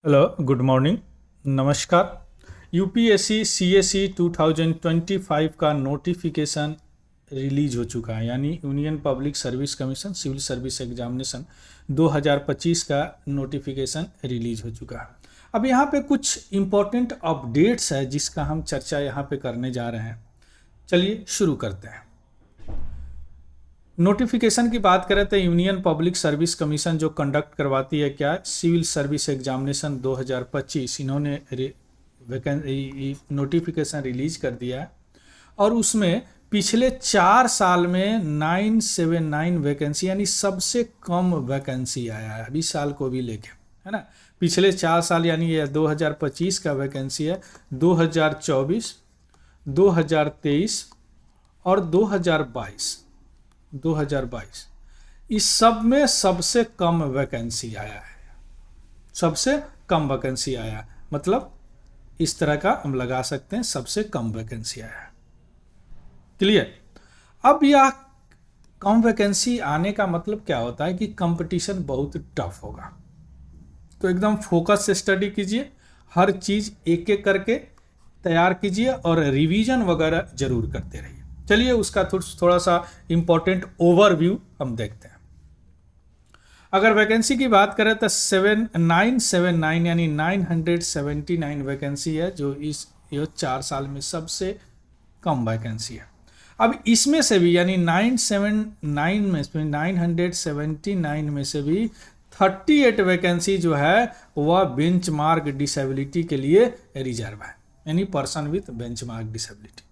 Hello, good morning, नमस्कार। UPSC CSE 2025 का notification release हो चुका है, यानी union public service commission civil service examination 2025 का नोटिफिकेशन रिलीज हो चुका है। अब यहाँ पे कुछ इम्पोर्टेंट अपडेट्स है जिसका हम चर्चा यहाँ पे करने जा रहे हैं। चलिए शुरू करते हैं। नोटिफिकेशन की बात करें तो यूनियन पब्लिक सर्विस कमीशन जो कंडक्ट करवाती है क्या, सिविल सर्विस एग्जामिनेशन 2025, इन्होंने नोटिफिकेशन रिलीज कर दिया है। और उसमें पिछले 4 साल में 979 वैकेंसी, यानी सबसे कम वैकेंसी आया है अभी साल को भी लेके, है ना। पिछले 4 साल यानी ये 2025 का वैकेंसी है। 2024, 2023 और 2022 इस सब में सबसे कम वैकेंसी आया है। सबसे कम वैकेंसी आया है, मतलब इस तरह का हम लगा सकते हैं, सबसे कम वैकेंसी आया है। क्लियर। अब यह कम वैकेंसी आने का मतलब क्या होता है कि कंपटीशन बहुत टफ होगा। तो एकदम फोकस से स्टडी कीजिए, हर चीज एक एक करके तैयार कीजिए और रिवीजन वगैरह जरूर करते रहिए। चलिए उसका थोड़ा सा इंपॉर्टेंट ओवरव्यू हम देखते हैं। अगर वैकेंसी की बात करें तो 979 यानी 979 वैकेंसी है, जो इस 4 साल में सबसे कम वैकेंसी है। अब इसमें से भी यानी 979 में से भी 38 वैकेंसी जो है वह बेंचमार्क डिसेबिलिटी के लिए रिजर्व है, यानी पर्सन विथ बेंचमार्क डिसेबिलिटी।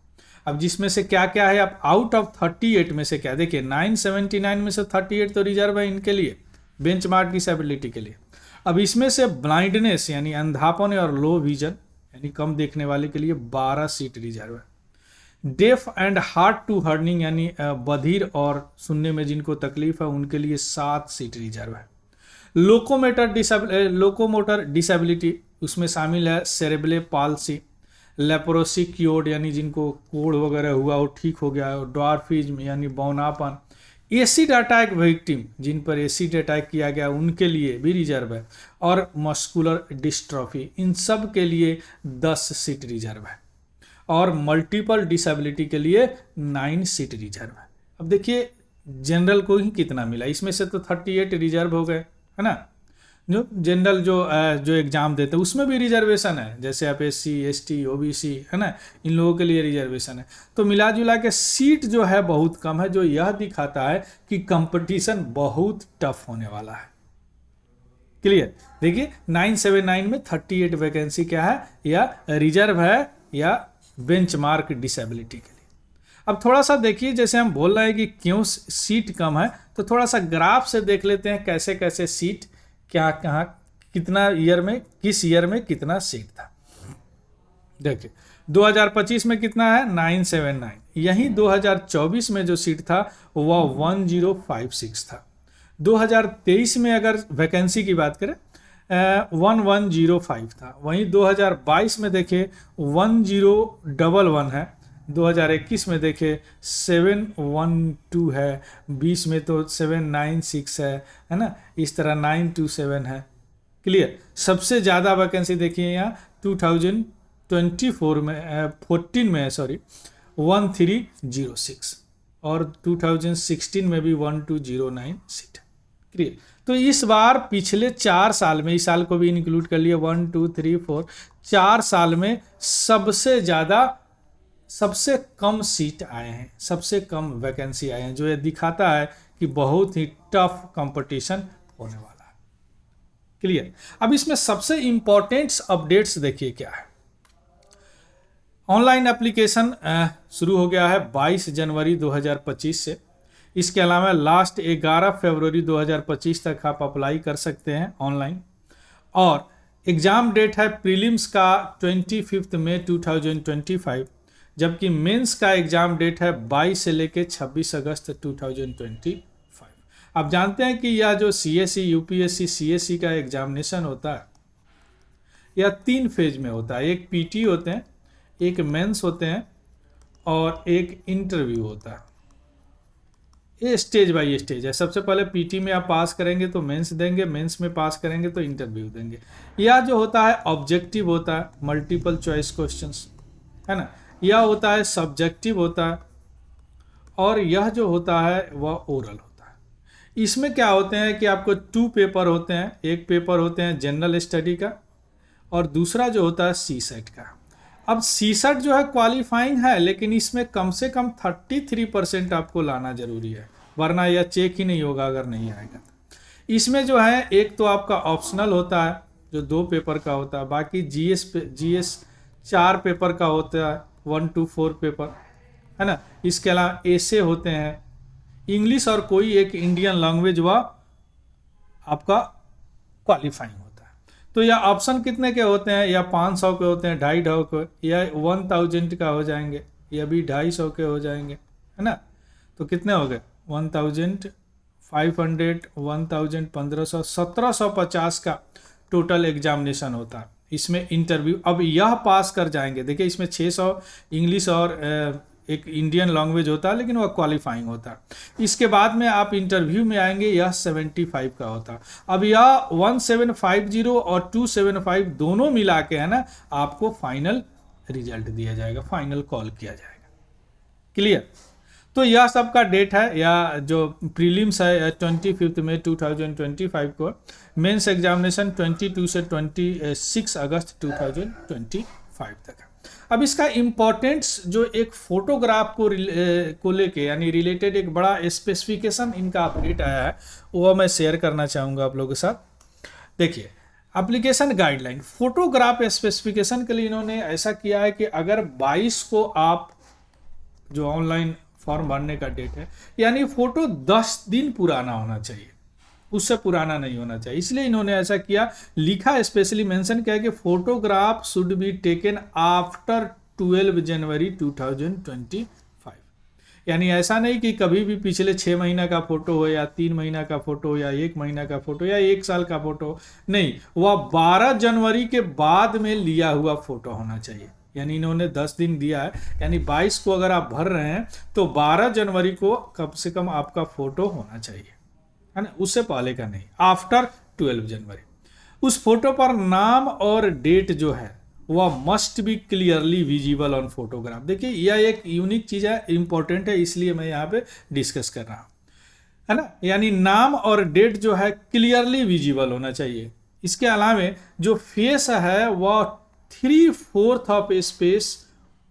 अब जिसमें से क्या क्या है, अब आउट ऑफ 38 में से क्या, देखिए 979 में से 38 तो रिजर्व है इनके लिए, बेंचमार्क डिसेबिलिटी के लिए। अब इसमें से ब्लाइंडनेस यानी अंधापन और लो विजन यानी कम देखने वाले के लिए 12 सीट रिजर्व है। डेफ एंड हार्ड टू हर्निंग यानी बधिर और सुनने में जिनको तकलीफ है उनके लिए 7 सीट रिजर्व है। लोकोमोटर डिसेबिलिटी उसमें शामिल है सेरेब्रल पाल्सी, लेप्रोसी क्योर्ड यानी जिनको कोढ़ वगैरह हुआ वो ठीक हो गया, ड्वार्फिज्म यानी बौनापन, एसिड अटैक विक्टिम जिन पर एसिड अटैक किया गया उनके लिए भी रिजर्व है, और मस्कुलर डिस्ट्रॉफी इन सब के लिए 10 सीट रिजर्व है, और मल्टीपल डिसेबिलिटी के लिए 9 सीट रिजर्व है। अब देखिए जनरल को ही कितना मिला, इसमें से तो 38 रिजर्व हो गए, है ना। जो जनरल जो एग्जाम देते हैं उसमें भी रिजर्वेशन है, जैसे आप SC ST OBC, है ना, इन लोगों के लिए रिजर्वेशन है। तो मिला जुला के सीट जो है बहुत कम है, जो यह दिखाता है कि कंपटीशन बहुत टफ होने वाला है। क्लियर। देखिए 979 में 38 वैकेंसी क्या है, या रिजर्व है या बेंचमार्क डिसेबिलिटी के लिए। अब थोड़ा सा देखिए, जैसे हम बोल रहे हैं कि क्यों सीट कम है, तो थोड़ा सा ग्राफ से देख लेते हैं कैसे कैसे सीट, क्या कहाँ कितना ईयर में, किस ईयर में कितना सीट था। देखिए 2025 में कितना है 979, यही 2024 में जो सीट था वह 1056 था। 2023 में अगर वैकेंसी की बात करें 1105 था, वहीं 2022 में देखे 1011 है, 2021 में देखे 712 है, 20 में तो 796 है ना, इस तरह 927 है। क्लियर। सबसे ज़्यादा वैकेंसी देखिए यहाँ 2024 में 14 में 1306, और 2016 में भी 1209 सीट। क्लियर। तो इस बार पिछले 4 साल में, इस साल को भी इंक्लूड कर लिए, 1 2 3 4 4 साल में सबसे ज़्यादा सबसे कम सीट आए हैं, सबसे कम वैकेंसी आए हैं, जो ये दिखाता है कि बहुत ही टफ कंपटीशन होने वाला है। क्लियर। अब इसमें सबसे इंपॉर्टेंट अपडेट्स देखिए क्या है। ऑनलाइन एप्लीकेशन शुरू हो गया है 22 जनवरी 2025 से। इसके अलावा लास्ट 11 फरवरी 2025 तक आप अप्लाई कर सकते हैं ऑनलाइन, और एग्ज़ाम डेट है प्रीलिम्स का 25 मई 2025, जबकि मेंस का एग्ज़ाम डेट है 22 से लेकर 26 अगस्त 2025। आप जानते हैं कि यह जो CSE UPSC CSE का एग्जामिनेशन होता है यह 3 फेज में होता है। एक PT होते हैं, एक मेंस होते हैं, और एक इंटरव्यू होता है। ये स्टेज बाय स्टेज है। सबसे पहले पीटी में आप पास करेंगे तो मेंस देंगे, मेंस में पास करेंगे तो इंटरव्यू देंगे। यह जो होता है ऑब्जेक्टिव होता है, मल्टीपल चॉइस क्वेश्चंस, है ना। यह होता है सब्जेक्टिव होता है, और यह जो होता है वह ओरल होता है। इसमें क्या होते हैं कि आपको 2 पेपर होते हैं। एक पेपर होते हैं जनरल स्टडी का, और दूसरा जो होता है सी सेट का। अब सी सेट जो है क्वालिफाइंग है, लेकिन इसमें कम से कम 33% आपको लाना जरूरी है, वरना यह चेक ही नहीं होगा अगर नहीं आएगा। इसमें जो है एक तो आपका ऑप्शनल होता है जो 2 पेपर का होता है, बाकी जीएस 4 पेपर का होता है, 1 to 4 पेपर, है ना। इसके अलावा एसे होते हैं, इंग्लिश और कोई एक इंडियन लैंग्वेज व आपका क्वालिफाइंग होता है। तो यह ऑप्शन कितने के होते हैं, या 500 के होते हैं, 250 के, या 1000 का हो जाएंगे, या भी 250 के हो जाएंगे, है ना। तो कितने हो गए, 1500, 1000, 1500, 1750 का टोटल एग्जामिनेशन होता है। इसमें इंटरव्यू, अब यह पास कर जाएंगे, देखिए इसमें 600 इंग्लिश और एक इंडियन लैंग्वेज होता है, लेकिन वह क्वालिफाइंग होता है। इसके बाद में आप इंटरव्यू में आएंगे, यह 75 का होता है। अब यह 1750 और 275 दोनों मिला के, है ना, आपको फाइनल रिजल्ट दिया जाएगा, फाइनल कॉल किया जाएगा। क्लियर। तो यह सब का डेट है, या जो प्रीलिम्स है 25 मई 2025 को, मेंस एग्जामिनेशन 22 से 26 अगस्त 2025 तक है। अब इसका इम्पोर्टेंस जो एक फोटोग्राफ को लेके यानी रिलेटेड एक बड़ा स्पेसिफिकेशन इनका अपडेट आया है, वो मैं शेयर करना चाहूँगा आप लोगों के साथ। देखिए एप्लीकेशन गाइडलाइन, फोटोग्राफ स्पेसिफिकेशन के लिए इन्होंने ऐसा किया है कि अगर 22 को आप जो ऑनलाइन फॉर्म भरने का डेट है, यानी फोटो 10 दिन पुराना होना चाहिए, उससे पुराना नहीं होना चाहिए। इसलिए इन्होंने ऐसा किया, लिखा स्पेशली मेंशन किया कि photograph should be taken after 12 जनवरी 2025। यानी ऐसा नहीं कि कभी भी पिछले 6 महीना का फोटो हो, या 3 महीना का फोटो हो, या 1 महीना का फोटो, या 1 साल का फोटो, नहीं, वह 12 जनवरी के बाद में लिया हुआ फोटो होना चाहिए। यानी इन्होंने 10 दिन दिया है, यानी 22 को अगर आप भर रहे हैं तो 12 जनवरी को कम से कम आपका फोटो होना चाहिए, है ना, उससे पहले का नहीं, आफ्टर 12 जनवरी। उस फोटो पर नाम और डेट जो है वह must be clearly visible on photograph. देखिए यह एक यूनिक चीज़ है, इंपॉर्टेंट है, इसलिए मैं यहाँ पे डिस्कस कर रहा हूँ, है ना। यानी नाम और डेट जो है क्लियरली विजिबल होना चाहिए। इसके अलावा जो फेस है वह 3/4 ऑफ स्पेस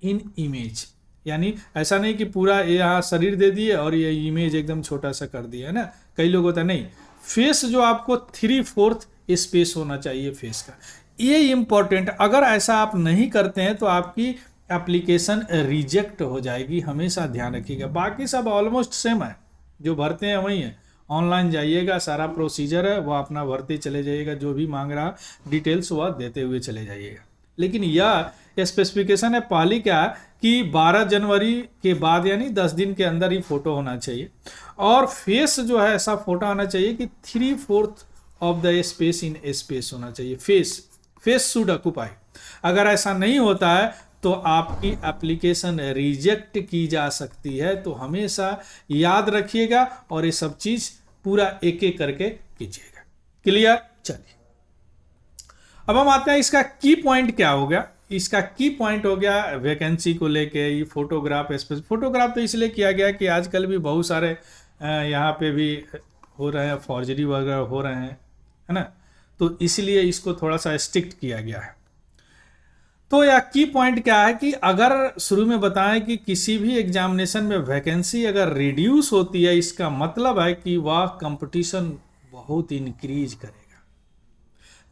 इन इमेज, यानी ऐसा नहीं कि पूरा यहाँ शरीर दे दिए और ये इमेज एकदम छोटा सा कर दिया, है ना। कई लोग होता है, नहीं, फेस जो आपको 3/4 स्पेस होना चाहिए फेस का, ये इंपॉर्टेंट। अगर ऐसा आप नहीं करते हैं तो आपकी एप्लीकेशन रिजेक्ट हो जाएगी, हमेशा ध्यान रखिएगा। बाकी सब ऑलमोस्ट सेम है, जो भरते हैं वही है। ऑनलाइन जाइएगा, सारा प्रोसीजर है, वह अपना भरते चले जाइएगा, जो भी मांग रहा डिटेल्स वह देते हुए चले जाइएगा। लेकिन यह स्पेसिफिकेशन है पहली क्या है कि 12 जनवरी के बाद यानी 10 दिन के अंदर ही फोटो होना चाहिए, और फेस जो है ऐसा फोटो आना चाहिए कि 3/4 of the space in space होना चाहिए। Face should occupy. अगर ऐसा नहीं होता है तो आपकी एप्लीकेशन रिजेक्ट की जा सकती है। तो हमेशा याद रखिएगा और ये सब चीज पूरा एक एक करके कीजिएगा। क्लियर। चलिए अब हम आते हैं, इसका की पॉइंट क्या हो गया। इसका की पॉइंट हो गया वैकेंसी को लेके, ये फोटोग्राफ तो इसलिए किया गया कि आजकल भी बहुत सारे यहाँ पे भी हो रहे हैं, फॉर्जरी वगैरह हो रहे हैं, है ना। तो इसलिए इसको थोड़ा सा स्ट्रिक्ट किया गया है। तो यह की पॉइंट क्या है कि अगर शुरू में बताएं कि किसी भी एग्जामिनेशन में वैकेंसी अगर रिड्यूस होती है, इसका मतलब है कि वह कंपटीशन बहुत इंक्रीज करेगा।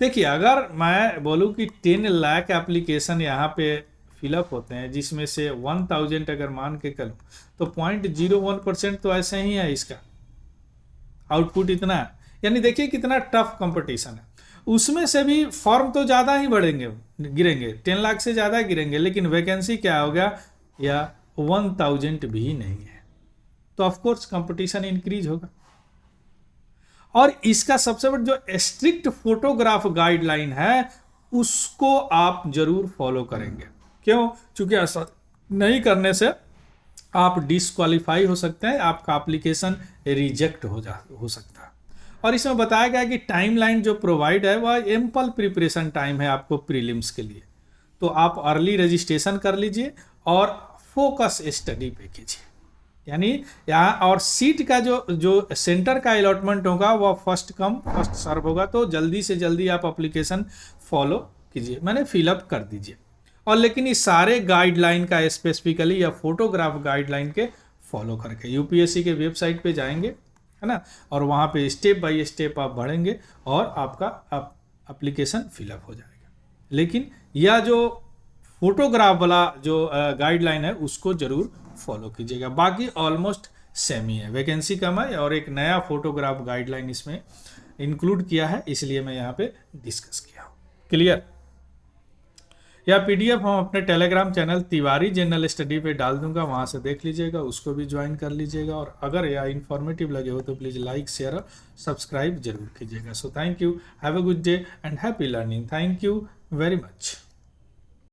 देखिए अगर मैं बोलूं कि 10 लाख एप्लीकेशन यहाँ पे फिलअप होते हैं, जिसमें से 1000 अगर मान के करूं तो 0.01% तो ऐसे ही है, इसका आउटपुट इतना है। यानी देखिए कितना टफ कंपटीशन है। उसमें से भी फॉर्म तो ज़्यादा ही बढ़ेंगे, गिरेंगे, 10 लाख से ज़्यादा गिरेंगे, लेकिन वैकेंसी क्या हो गया, या 1000 भी नहीं है। तो ऑफकोर्स कंपटीशन इंक्रीज होगा। और इसका सबसे बड़ा जो स्ट्रिक्ट फोटोग्राफ गाइडलाइन है उसको आप जरूर फॉलो करेंगे। क्यों? क्योंकि ऐसा नहीं करने से आप डिसक्वालीफाई हो सकते हैं, आपका एप्लीकेशन रिजेक्ट हो सकता है। और इसमें बताया गया है कि टाइमलाइन जो प्रोवाइड है वह एम्पल प्रिपरेशन टाइम है आपको प्रीलिम्स के लिए। तो आप अर्ली रजिस्ट्रेशन कर लीजिए और फोकस स्टडी पे कीजिए। यानी यहाँ और सीट का जो सेंटर का अलॉटमेंट होगा वह फर्स्ट कम फर्स्ट सर्व होगा, तो जल्दी से जल्दी आप एप्लीकेशन फॉलो कीजिए, मैंने फिलअप कर दीजिए। और लेकिन इस सारे गाइडलाइन का स्पेसिफिकली या फोटोग्राफ गाइडलाइन के फॉलो करके यूपीएससी के वेबसाइट पे जाएंगे, है ना, और वहाँ पे स्टेप बाय स्टेप आप बढ़ेंगे और आपका एप्लीकेशन फिलअप हो जाएगा। लेकिन यह जो फोटोग्राफ वाला जो गाइडलाइन है उसको जरूर फॉलो कीजिएगा। बाकी ऑलमोस्ट सेम ही है, वैकेंसी कम है और एक नया फोटोग्राफ गाइडलाइन इसमें इंक्लूड किया है, इसलिए मैं यहाँ पे डिस्कस किया हूँ। क्लियर? या पीडीएफ हम अपने Telegram channel Tiwari general study पे डाल दूंगा, वहाँ से देख लीजिएगा, उसको भी ज्वाइन कर लीजिएगा। और अगर यह इन्फॉर्मेटिव लगे हो तो प्लीज़ लाइक शेयर और सब्सक्राइब जरूर कीजिएगा। So thank you, have a good day and happy learning. Thank you very much.